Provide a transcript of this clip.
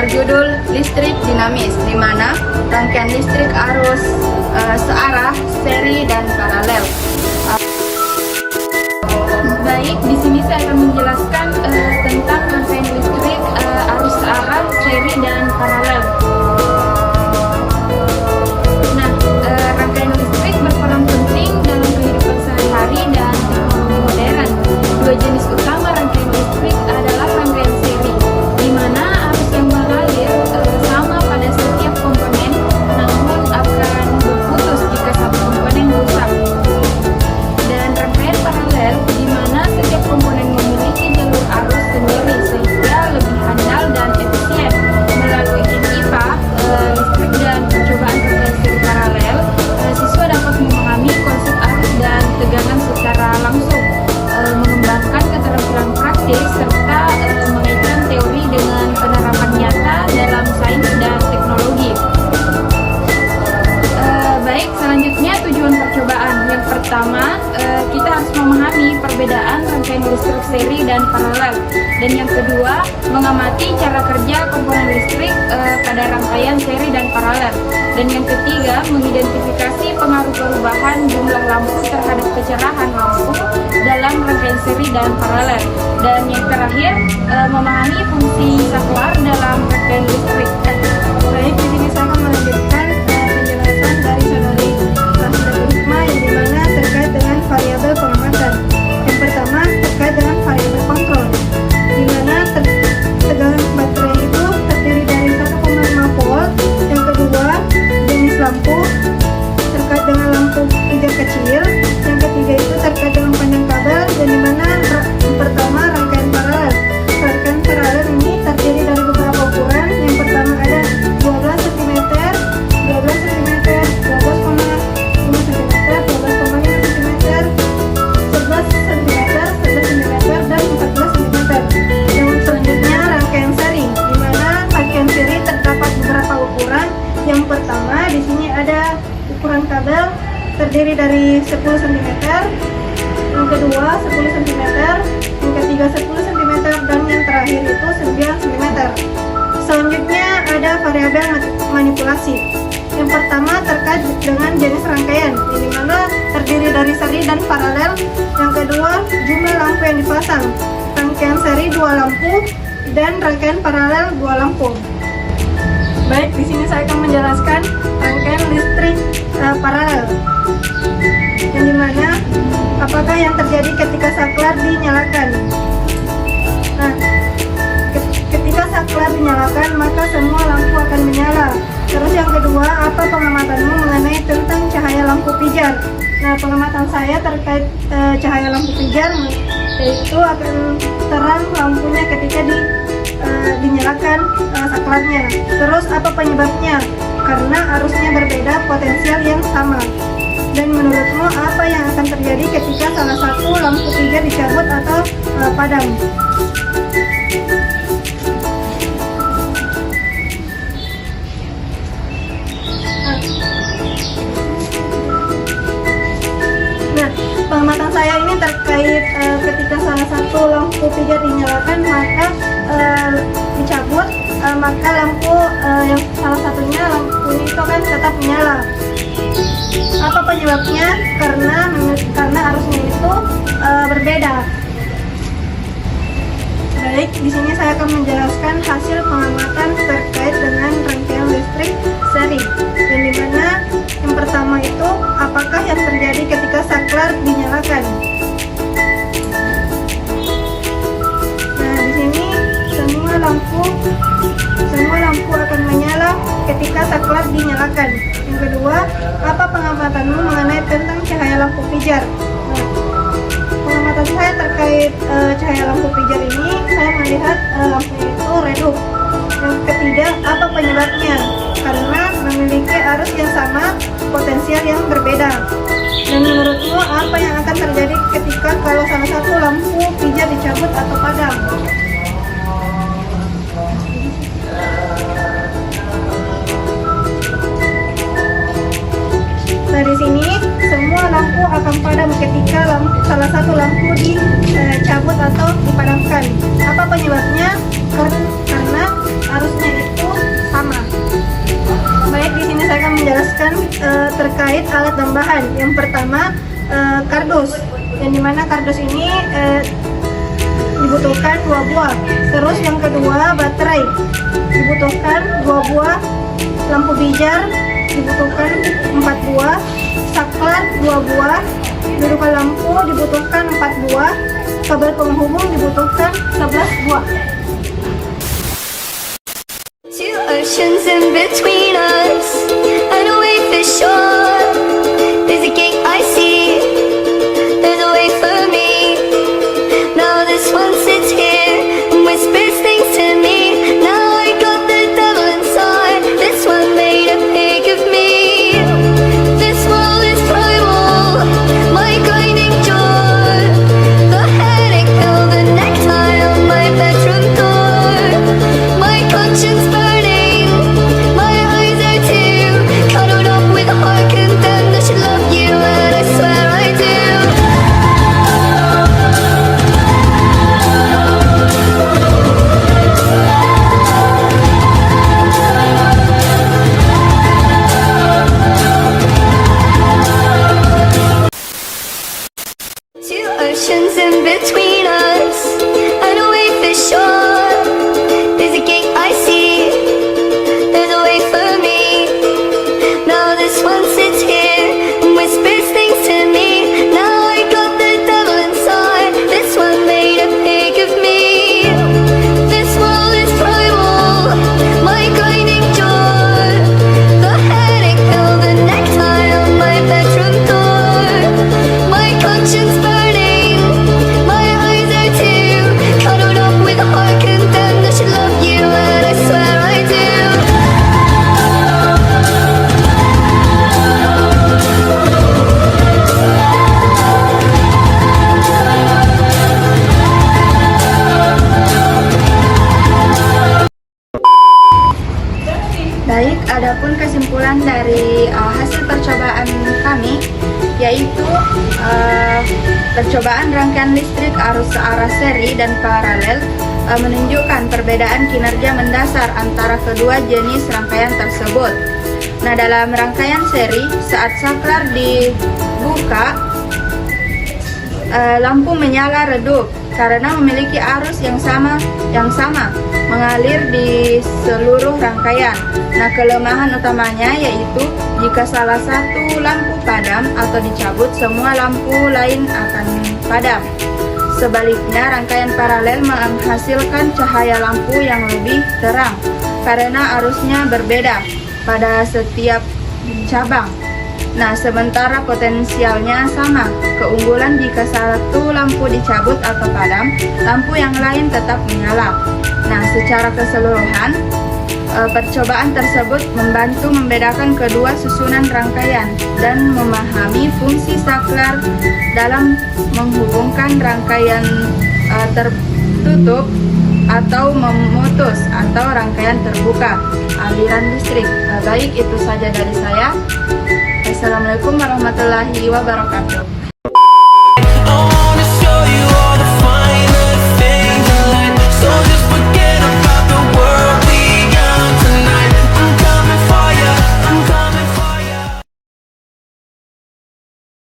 berjudul listrik dinamis, di mana rangkaian listrik arus searah, seri, dan paralel. Baik, di sini saya akan menjelaskan tentang rangkaian listrik arus searah, seri, dan paralel. Nah, rangkaian listrik berperan penting dalam kehidupan sehari-hari dan teknologi modern. Dua jenis utama rangkaian listrik adalah rangkaian seri, di mana arus yang mengalir sama pada setiap komponen, namun akan berputus jika satu komponen rusak. Dan rangkaian paralel, di mana setiap komponen memiliki jalur arus sendiri sehingga lebih handal dan efisien. Melalui IPA, listrik dan percobaan rangkaian seri paralel, siswa dapat memahami konsep arus dan tegangan secara langsung, mengembangkan keterampilan praktis, serta mengaitkan teori dengan penerapan nyata dalam sains dan teknologi. Baik, selanjutnya tujuan percobaan. Yang pertama, kita harus memahami perbedaan rangkaian listrik seri dan paralel. Dan yang kedua, mengamati cara kerja komponen listrik pada rangkaian seri dan paralel. Dan yang ketiga, mengidentifikasi pengaruh perubahan jumlah lampu terhadap kecerahan lampu dalam rangkaian seri dan paralel. Dan yang terakhir, memahami fungsi saklar dalam rangkaian listrik. Baik, di sini saya akan melanjutkan penjelasan dari saudari Rafida Hikmah yang dimana terkait dengan variabel pengamatan. Yang pertama terkait dengan variabel kontrol, di mana tegangan baterai itu terdiri dari 1,5 volt. Yang kedua, jenis lampu terkait dengan lampu pijar kecil. Yang ketiga itu terkait dengan panjang kabel, dan dimana yang pertama rangkaian paralel. Rangkaian paralel ini terdiri dari beberapa ukuran. Yang pertama ada 12 cm, 12 cm, 12,5 cm, 12,5 cm, 11 cm, 11 cm, dan 14 cm. Yang selanjutnya rangkaian seri, di mana rangkaian seri terdapat beberapa ukuran. Yang pertama di sini ada ukuran kabel terdiri dari 10 cm, yang kedua 10 cm, yang ketiga 10 cm, dan yang terakhir itu 9 cm. Selanjutnya ada variabel manipulasi. Yang pertama terkait dengan jenis rangkaian, di mana terdiri dari seri dan paralel. Yang kedua, jumlah lampu yang dipasang. Rangkaian seri 2 lampu dan rangkaian paralel 2 lampu. Baik, di sini saya akan menjelaskan rangkaian listrik paralel, yang dimana apakah yang terjadi ketika saklar dinyalakan. Nah, ketika saklar dinyalakan, maka semua lampu akan menyala. Terus yang kedua, apa pengamatanmu mengenai tentang cahaya lampu pijar? Nah, pengamatan saya terkait cahaya lampu pijar, yaitu akan terang lampunya ketika dinyalakan saklarnya. Terus apa penyebabnya? Karena arusnya berbeda, potensial yang sama. Dan menurutmu apa yang akan terjadi ketika salah satu lampu pijar dicabut atau padam? Nah, pengamatan saya ini terkait ketika salah satu lampu pijar dinyalakan, maka dicabut, maka lampu yang salah satunya lampu itu kan tetap menyala. Apa penyebabnya? Karena arusnya itu berbeda. Baik, di sini saya akan menjelaskan hasil pengamatan terkait dengan rangkaian listrik seri. Yang dimana yang pertama itu apakah yang terjadi ketika saklar dinyalakan. Nah, di sini semua lampu akan menyala ketika saklar dinyalakan. Yang kedua, apa pengamatanmu mengenai tentang cahaya lampu pijar? Nah, pengamatan saya terkait cahaya lampu pijar ini, saya melihat lampunya itu redup. Yang ketiga, apa penyebabnya? Karena memiliki arus yang sama, potensial yang berbeda. Dan menurutmu apa yang akan terjadi ketika kalau salah satu lampu pijar dicabut atau padam? Nah, di sini semua lampu akan padam ketika salah satu lampu dicabut atau dipadamkan. Apa penyebabnya? Karena arusnya itu terkait alat tambahan. Yang pertama kardus, yang dimana kardus ini dibutuhkan 2 buah. Terus yang kedua baterai, dibutuhkan 2 buah. Lampu bijar dibutuhkan 4 buah. Saklar 2 buah. Dudukan lampu dibutuhkan 4 buah. Kabel penghubung dibutuhkan 11 buah. Two oceans in between us, and away for shore. There's a gate I see, there's a way for me. Now this one sits here and whispers things to me. Now I got the devil inside, this one made a pig of me. This world is primal, my grinding jaw, the headache of the necktie on my bedroom door. My conscience burning, my eyes are too cuddled up with a heart condemned. I should love you and I swear I do. Two oceans in between us, and away for shore. There's a gate I see, there's a way for me. Now this one sits here and whispers things to me. Now I got the devil inside, this one made a pig of me. This world is primal, my grinding jaw, the headache of the necktie on my bedroom door. My conscience burning, my eyes are too cuddled up with a heart condemned. I should love you and I swear I do. Baik, adapun kesimpulan dari hasil percobaan kami, yaitu percobaan rangkaian listrik arus searah seri dan paralel menunjukkan perbedaan kinerja mendasar antara kedua jenis rangkaian tersebut. Nah, dalam rangkaian seri, saat saklar dibuka, lampu menyala redup karena memiliki arus yang sama mengalir di seluruh rangkaian. Nah, kelemahan utamanya yaitu jika salah satu lampu padam atau dicabut, semua lampu lain akan padam. Sebaliknya, rangkaian paralel menghasilkan cahaya lampu yang lebih terang karena arusnya berbeda pada setiap cabang. Nah, sementara potensialnya sama. Keunggulan jika satu lampu dicabut atau padam, lampu yang lain tetap menyala. Nah, secara keseluruhan, percobaan tersebut membantu membedakan kedua susunan rangkaian dan memahami fungsi saklar dalam menghubungkan rangkaian tertutup atau memutus atau rangkaian terbuka aliran listrik. Baik, itu saja dari saya. Assalamualaikum warahmatullahi wabarakatuh.